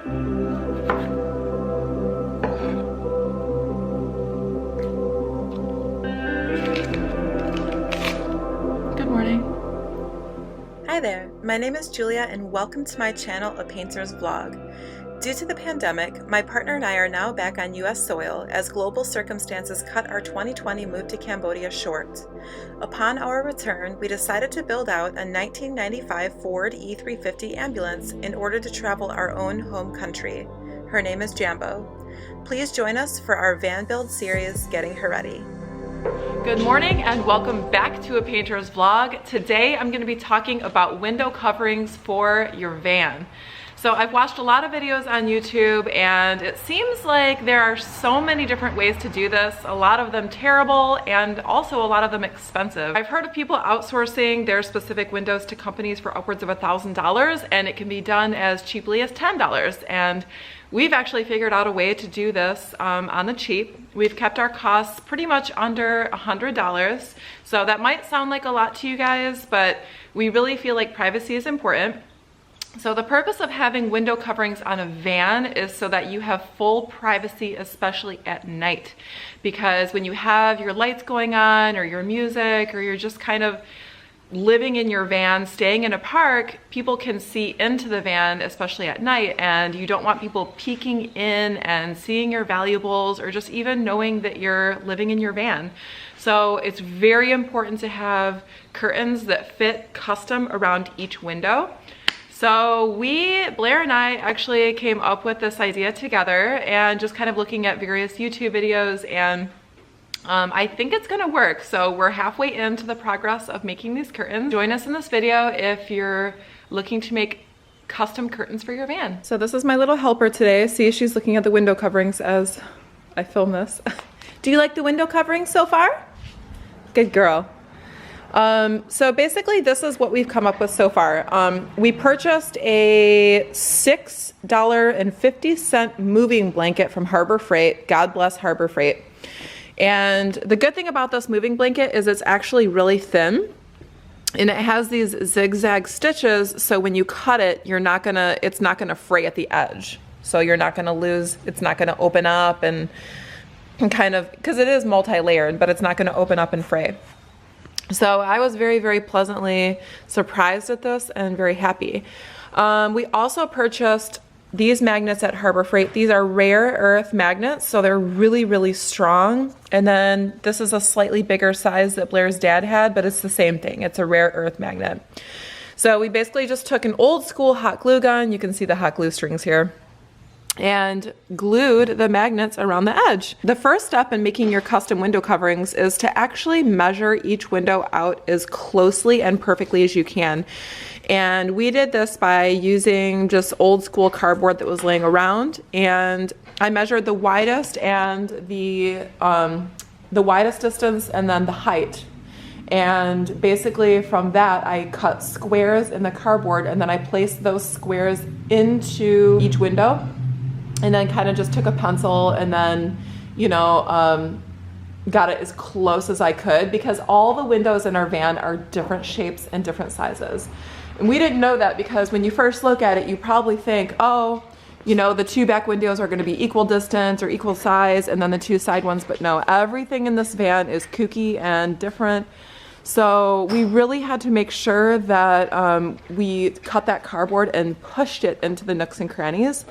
Good morning. Hi there, my name is Julia and welcome to my channel, A Painter's Vlog. Due to the pandemic, my partner and I are now back on US soil as global circumstances cut our 2020 move to Cambodia short. Upon our return, we decided to build out a 1995 Ford E350 ambulance in order to travel our own home country. Her name is Jambo. Please join us for our van build series, Getting Her Ready. Good morning and welcome back to A Painter's Vlog. Today I'm going to be talking about window coverings for your van. So I've watched a lot of videos on YouTube and it seems like there are so many different ways to do this, a lot of them terrible and also a lot of them expensive. I've heard of people outsourcing their specific windows to companies for upwards of $1,000 and it can be done as cheaply as $10. And we've actually figured out a way to do this on the cheap. We've kept our costs pretty much under $100. So that might sound like a lot to you guys, but we really feel like privacy is important. So the purpose of having window coverings on a van is so that you have full privacy, especially at night. Because when you have your lights going on or your music or you're just kind of living in your van, staying in a park, people can see into the van, especially at night, and you don't want people peeking in and seeing your valuables or just even knowing that you're living in your van. So it's very important to have curtains that fit custom around each window. So Blair and I actually came up with this idea together and just kind of looking at various YouTube videos, and I think it's gonna work. So we're halfway into the progress of making these curtains. Join us in this video if you're looking to make custom curtains for your van. So this is my little helper today. See, she's looking at the window coverings as I film this. Do you like the window coverings so far? Good girl. So basically this is what we've come up with so far. We purchased a $6.50 moving blanket from Harbor Freight. God bless Harbor Freight. And the good thing about this moving blanket is it's actually really thin and it has these zigzag stitches. So when you cut it, it's not gonna fray at the edge. So you're not gonna lose, it's not gonna open up and kind of, because it is multi-layered, but it's not gonna open up and fray. So I was very, very pleasantly surprised at this and very happy. We also purchased these magnets at Harbor Freight. These are rare earth magnets, so they're really, really strong. And then this is a slightly bigger size that Blair's dad had, but it's the same thing. It's a rare earth magnet. So we basically just took an old school hot glue gun. You can see the hot glue strings here, and glued the magnets around the edge. The first step in making your custom window coverings is to actually measure each window out as closely and perfectly as you can. And we did this by using just old school cardboard that was laying around, and I measured the widest and the widest distance and then the height. And basically from that I cut squares in the cardboard and then I placed those squares into each window. And then kind of just took a pencil and then, you know, got it as close as I could, because all the windows in our van are different shapes and different sizes. And we didn't know that, because when you first look at it, you probably think, oh, you know, the two back windows are gonna be equal distance or equal size, and then the two side ones, but no, everything in this van is kooky and different. So we really had to make sure that we cut that cardboard and pushed it into the nooks and crannies.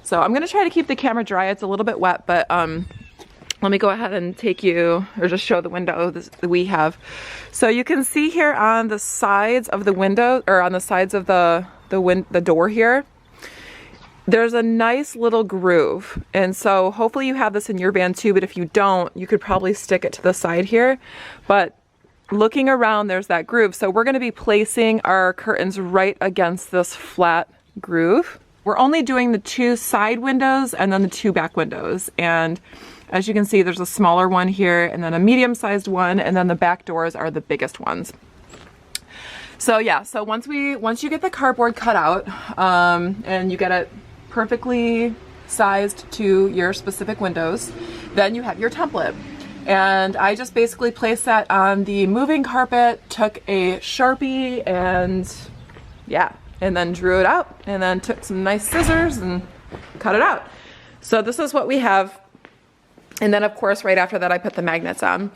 So I'm gonna try to keep the camera dry. It's a little bit wet, but let me go ahead and take you, or just show the window that we have. So you can see here on the sides of the window, or on the sides of the door here, there's a nice little groove. And so hopefully you have this in your van too, but if you don't, you could probably stick it to the side here. But looking around, there's that groove. So we're gonna be placing our curtains right against this flat groove. We're only doing the two side windows and then the two back windows. And as you can see, there's a smaller one here and then a medium-sized one, and then the back doors are the biggest ones. So yeah, so once you get the cardboard cut out and you get it perfectly sized to your specific windows, then you have your template. And I just basically placed that on the moving carpet, took a Sharpie, and yeah, and then drew it out, and then took some nice scissors and cut it out. So this is what we have. And then of course, right after that, I put the magnets on.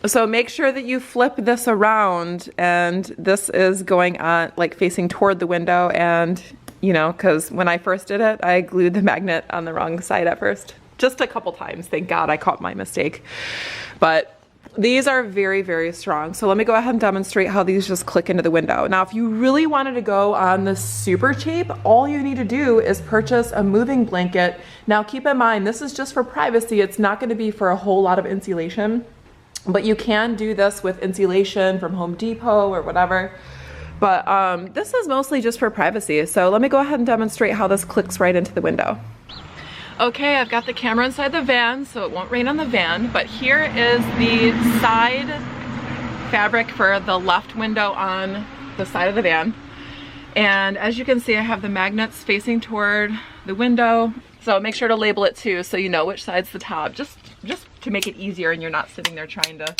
So make sure that you flip this around, and this is going on like facing toward the window. And you know, because when I first did it, I glued the magnet on the wrong side at first. Just a couple times. Thank God I caught my mistake. But these are very, very strong. So let me go ahead and demonstrate how these just click into the window. Now, if you really wanted to go on the super cheap, all you need to do is purchase a moving blanket. Now, keep in mind, this is just for privacy. It's not going to be for a whole lot of insulation, but you can do this with insulation from Home Depot or whatever. But this is mostly just for privacy. So let me go ahead and demonstrate how this clicks right into the window. Okay, I've got the camera inside the van, so it won't rain on the van, but here is the side fabric for the left window on the side of the van. And as you can see, I have the magnets facing toward the window. So make sure to label it too, so you know which side's the top, just to make it easier and you're not sitting there trying to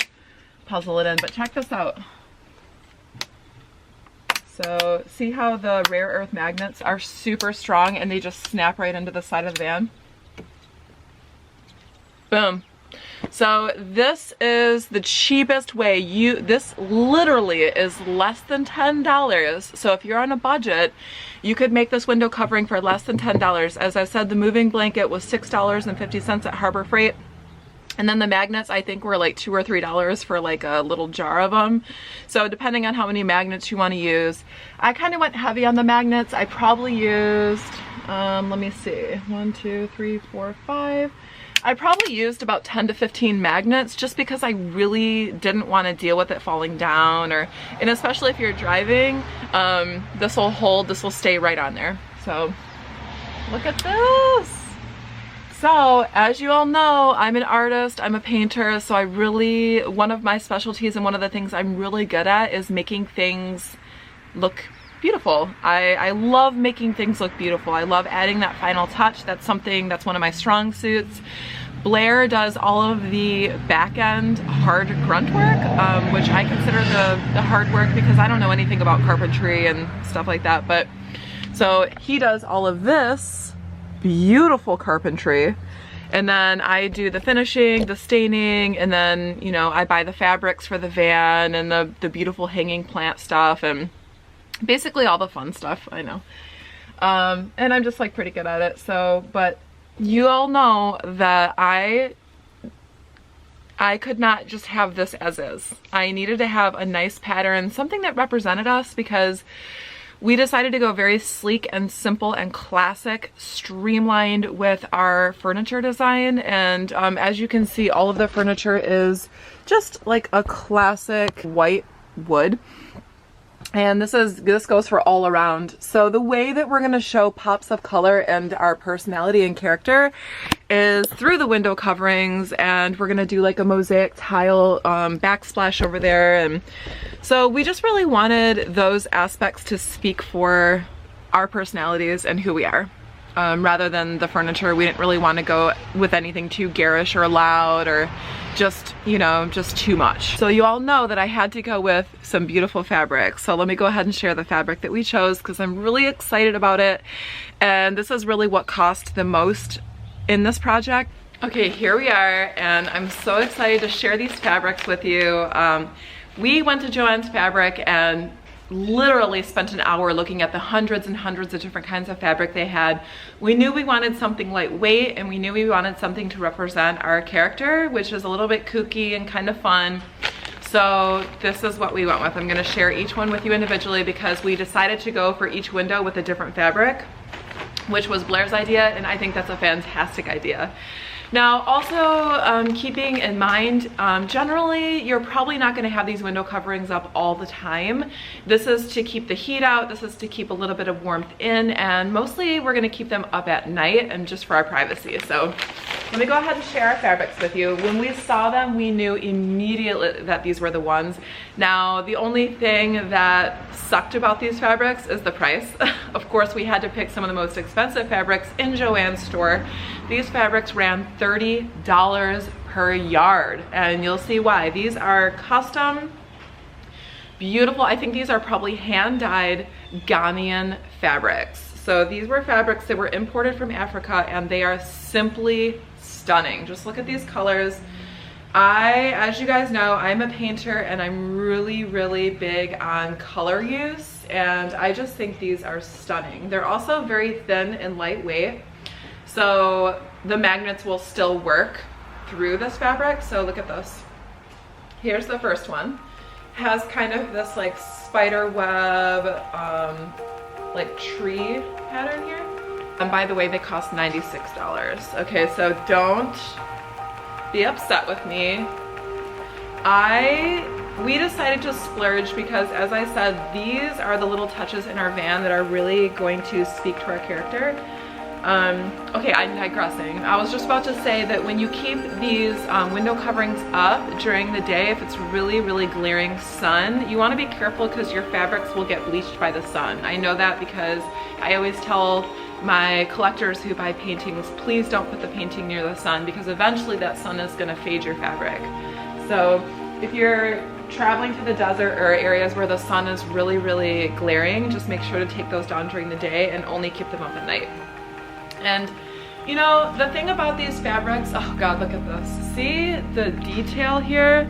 puzzle it in. But check this out. So see how the rare earth magnets are super strong and they just snap right into the side of the van? Boom. So this is the cheapest way. This literally is less than $10. So if you're on a budget, you could make this window covering for less than $10. As I said, the moving blanket was $6.50 at Harbor Freight. And then the magnets, I think, were like $2 or $3 for like a little jar of them. So depending on how many magnets you want to use. I kind of went heavy on the magnets. I probably used, let me see, 1, 2, 3, 4, 5. I probably used about 10 to 15 magnets just because I really didn't want to deal with it falling down, and especially if you're driving, this will stay right on there. So look at this. So as you all know, I'm an artist, I'm a painter, so one of my specialties and one of the things I'm really good at is making things look beautiful. I love making things look beautiful. I love adding that final touch. That's one of my strong suits. Blair does all of the back end hard grunt work, which I consider the hard work because I don't know anything about carpentry and stuff like that. But so he does all of this beautiful carpentry, and then I do the finishing, the staining, and then, you know, I buy the fabrics for the van and the beautiful hanging plant stuff and basically all the fun stuff. I know. And I'm just like pretty good at it. So, but you all know that I could not just have this as is. I needed to have a nice pattern, something that represented us, because we decided to go very sleek and simple and classic, streamlined with our furniture design. And as you can see, all of the furniture is just like a classic white wood. And this goes for all around. So the way that we're gonna show pops of color and our personality and character is through the window coverings, and we're gonna do like a mosaic tile backsplash over there. And so we just really wanted those aspects to speak for our personalities and who we are. Rather than the furniture, we didn't really want to go with anything too garish or loud or just, you know, just too much. So you all know that I had to go with some beautiful fabric. So let me go ahead and share the fabric that we chose because I'm really excited about it. And this is really what cost the most in this project. Okay, here we are, and I'm so excited to share these fabrics with you. We went to Joann's Fabric and literally spent an hour looking at the hundreds and hundreds of different kinds of fabric they had. We knew we wanted something lightweight, and we knew we wanted something to represent our character, which is a little bit kooky and kind of fun. So this is what we went with. I'm going to share each one with you individually because we decided to go for each window with a different fabric, which was Blair's idea, and I think that's a fantastic idea. Now, also keeping in mind, generally you're probably not going to have these window coverings up all the time. This is to keep the heat out, this is to keep a little bit of warmth in, and mostly we're going to keep them up at night and just for our privacy. So let me go ahead and share our fabrics with you. When we saw them, we knew immediately that these were the ones. Now, the only thing that sucked about these fabrics is the price. Of course, we had to pick some of the most expensive fabrics in Joann's store. These fabrics ran $30 per yard, and you'll see why. These are custom, beautiful. I think these are probably hand-dyed Ghanaian fabrics. So these were fabrics that were imported from Africa, and they are simply stunning. Just look at these colors. As you guys know, I'm a painter and I'm really, really big on color use, and I just think these are stunning. They're also very thin and lightweight, so the magnets will still work through this fabric. So look at this. Here's the first one. Has kind of this like spider web, like tree pattern here. And by the way, they cost $96. Okay, so don't be upset with me. We decided to splurge because, as I said, these are the little touches in our van that are really going to speak to our character. Okay, I'm digressing. I was just about to say that when you keep these window coverings up during the day, if it's really, really glaring sun, you want to be careful because your fabrics will get bleached by the sun. I know that because I always tell my collectors who buy paintings, please don't put the painting near the sun because eventually that sun is going to fade your fabric. So if you're traveling to the desert or areas where the sun is really, really glaring, just make sure to take those down during the day and only keep them up at night. And you know, the thing about these fabrics, oh God, look at this. See the detail here?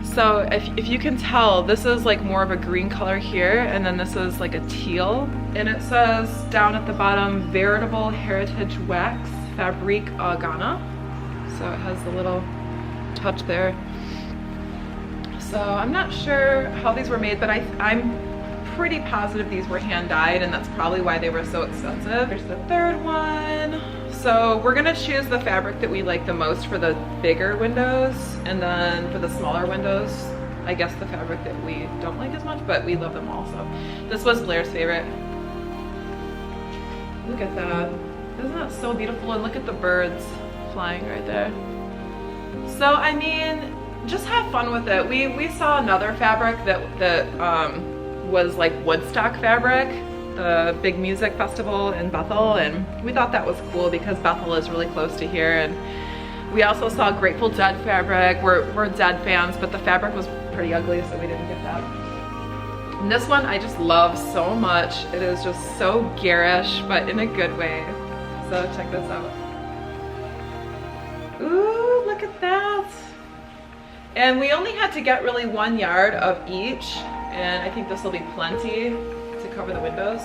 So if you can tell, this is like more of a green color here, and then this is like a teal. And it says down at the bottom, Veritable Heritage Wax Fabrique Ghana. So it has the little touch there. So I'm not sure how these were made, but I'm pretty positive these were hand dyed, and that's probably why they were so expensive. Here's the third one. So we're gonna choose the fabric that we like the most for the bigger windows, and then for the smaller windows, I guess the fabric that we don't like as much, but we love them all. So this was Blair's favorite. Look at that. Isn't that so beautiful? And look at the birds flying right there. So I mean, just have fun with it. We saw another fabric that was like Woodstock fabric, the big music festival in Bethel, and we thought that was cool because Bethel is really close to here. And we also saw Grateful Dead fabric. We're Dead fans, but the fabric was pretty ugly, so we didn't get that. And this one I just love so much. It is just so garish, but in a good way. So check this out. Ooh, look at that. And we only had to get really 1 yard of each, and I think this will be plenty to cover the windows.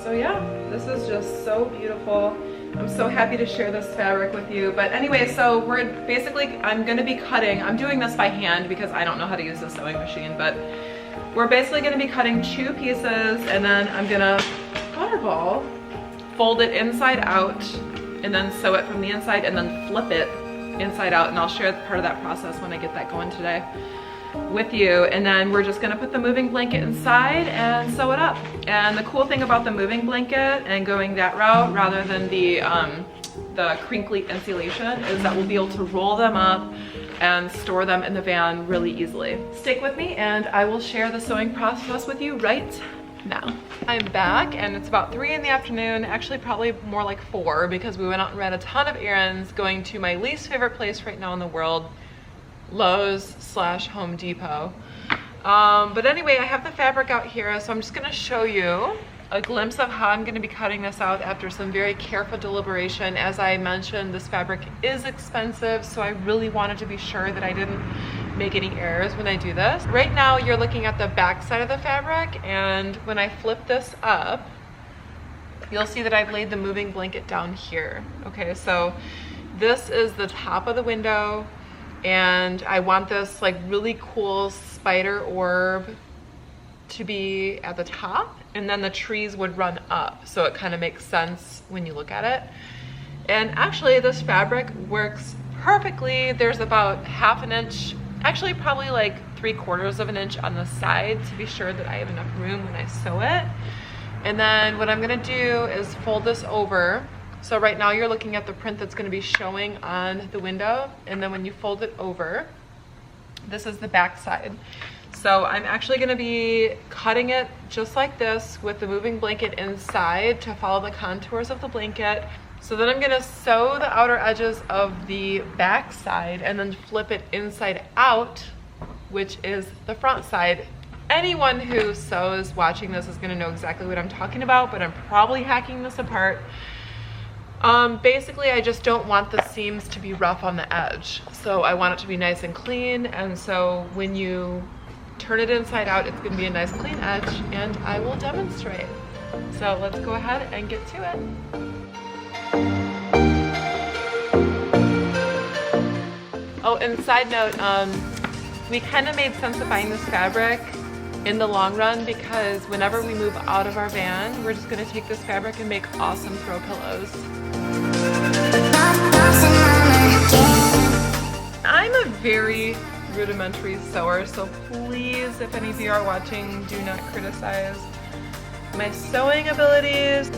So yeah, this is just so beautiful. I'm so happy to share this fabric with you. But anyway, so I'm gonna be cutting, I'm doing this by hand because I don't know how to use the sewing machine, but we're basically gonna be cutting 2 pieces, and then I'm gonna butterball, fold it inside out, and then sew it from the inside, and then flip it inside out. And I'll share part of that process when I get that going today with you. And then we're just gonna put the moving blanket inside and sew it up. And the cool thing about the moving blanket and going that route rather than the crinkly insulation is that we'll be able to roll them up and store them in the van really easily. Stick with me and I will share the sewing process with you right now. I'm back and it's about 3 in the afternoon, actually probably more like 4 because we went out and ran a ton of errands going to my least favorite place right now in the world, Lowe's/Home Depot. But anyway, I have the fabric out here, so I'm just gonna show you a glimpse of how I'm gonna be cutting this out after some very careful deliberation. As I mentioned, this fabric is expensive, so I really wanted to be sure that I didn't make any errors when I do this. Right now, you're looking at the back side of the fabric, and when I flip this up, you'll see that I've laid the moving blanket down here. Okay, so this is the top of the window, and I want this like really cool spider orb to be at the top, and then the trees would run up, so it kind of makes sense when you look at it. And actually this fabric works perfectly. There's about 1/2 inch, actually probably like 3/4 of an inch on the side to be sure that I have enough room when I sew it. And then what I'm gonna do is fold this over. So right now you're looking at the print that's gonna be showing on the window, and then when you fold it over, this is the back side. So I'm actually gonna be cutting it just like this with the moving blanket inside to follow the contours of the blanket. So then I'm gonna sew the outer edges of the back side and then flip it inside out, which is the front side. anyone who sews watching this is gonna know exactly what I'm talking about, but I'm probably hacking this apart. Basically, I just don't want the seams to be rough on the edge. So I want it to be nice and clean, and so when you turn it inside out, it's gonna be a nice clean edge, and I will demonstrate. So let's go ahead and get to it. Oh, and side note, we kind of made sense of buying this fabric in the long run because whenever we move out of our van, we're just gonna take this fabric and make awesome throw pillows. I'm a very rudimentary sewer, so please, if any of you are watching, do not criticize my sewing abilities.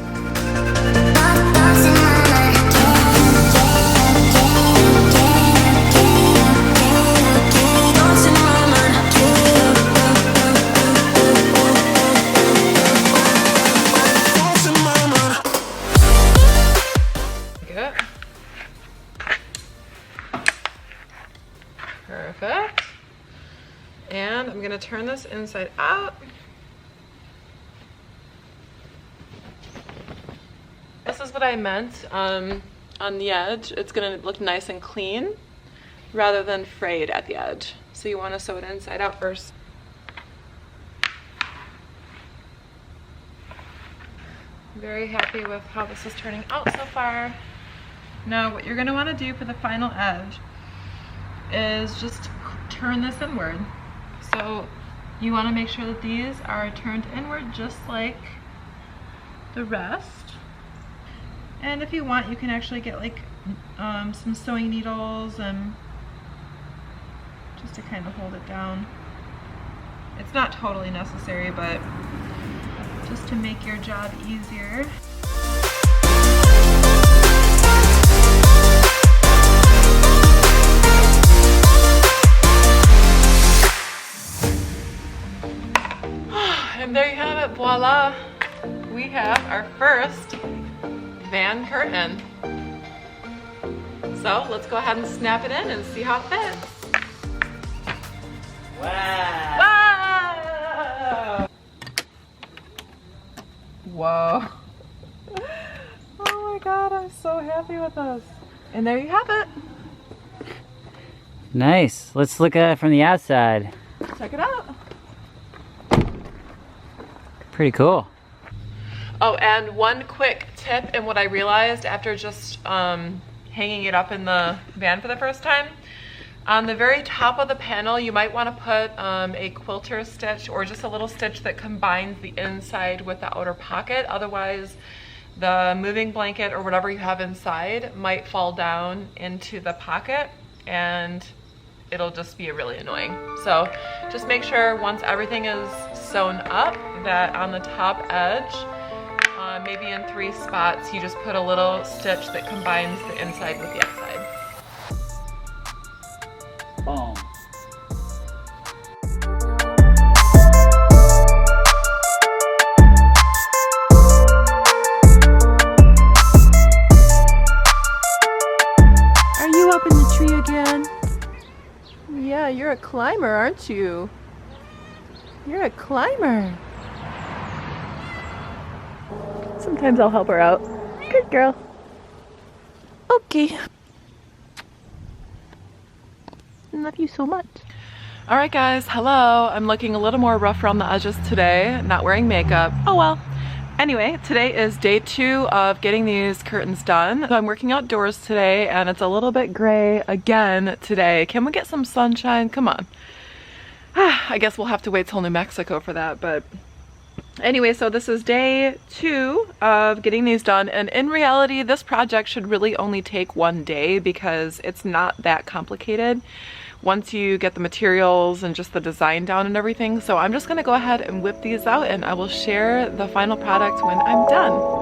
Perfect. And I'm gonna turn this inside out. This is what I meant on the edge. It's gonna look nice and clean rather than frayed at the edge. So you wanna sew it inside out first. Very happy with how this is turning out so far. Now what you're gonna wanna do for the final edge is just turn this inward. So you want to make sure that these are turned inward just like the rest. And if you want, you can actually get like some sewing needles and just to kind of hold it down. It's not totally necessary, but just to make your job easier. And there you have it, voila! We have our first van curtain. So let's go ahead and snap it in and see how it fits. Wow! Wow! Whoa. Oh my god, I'm so happy with this. And there you have it. Nice. Let's look at it from the outside. Check it out. Pretty cool. Oh, and one quick tip, and what I realized after just hanging it up in the van for the first time, on the very top of the panel, you might want to put a quilter stitch or just a little stitch that combines the inside with the outer pocket. Otherwise, the moving blanket or whatever you have inside might fall down into the pocket and it'll just be really annoying. So just make sure once everything is sewn up that on the top edge, maybe in 3 spots, you just put a little stitch that combines the inside with the outside. Boom. Are you up in the tree again? Yeah, you're a climber, aren't you? You're a climber. Sometimes I'll help her out. Good girl. Okay. Love you so much. All right, guys. Hello. I'm looking a little more rough around the edges today. Not wearing makeup. Oh well. Anyway, today is day 2 of getting these curtains done. So I'm working outdoors today and it's a little bit gray again today. Can we get some sunshine? Come on. I guess we'll have to wait till New Mexico for that, but anyway, so this is day 2 of getting these done, and in reality this project should really only take 1 day because it's not that complicated once you get the materials and just the design down and everything. So I'm just gonna go ahead and whip these out and I will share the final product when I'm done.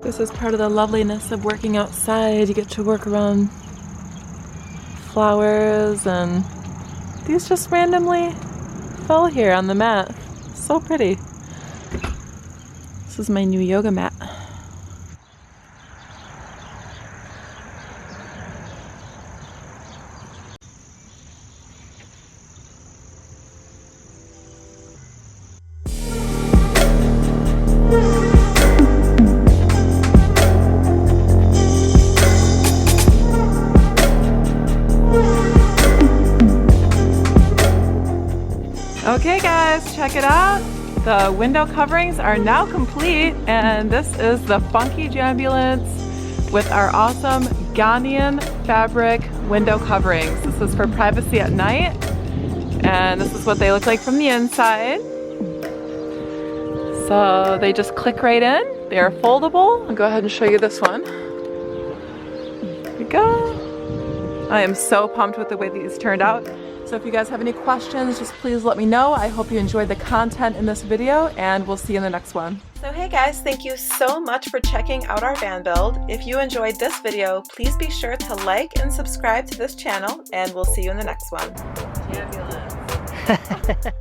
This is part of the loveliness of working outside. You get to work around flowers, and these just randomly fell here on the mat. So pretty. This is my new yoga mat. Okay guys, check it out. The window coverings are now complete, and this is the funky Jambulance with our awesome Ghanaian fabric window coverings. This is for privacy at night, and this is what they look like from the inside. So they just click right in. They are foldable. I'll go ahead and show you this one. Here we go. I am so pumped with the way these turned out. So if you guys have any questions, just please let me know. I hope you enjoyed the content in this video, and we'll see you in the next one. So hey guys, thank you so much for checking out our van build. If you enjoyed this video, please be sure to like and subscribe to this channel, and we'll see you in the next one. Jambulance.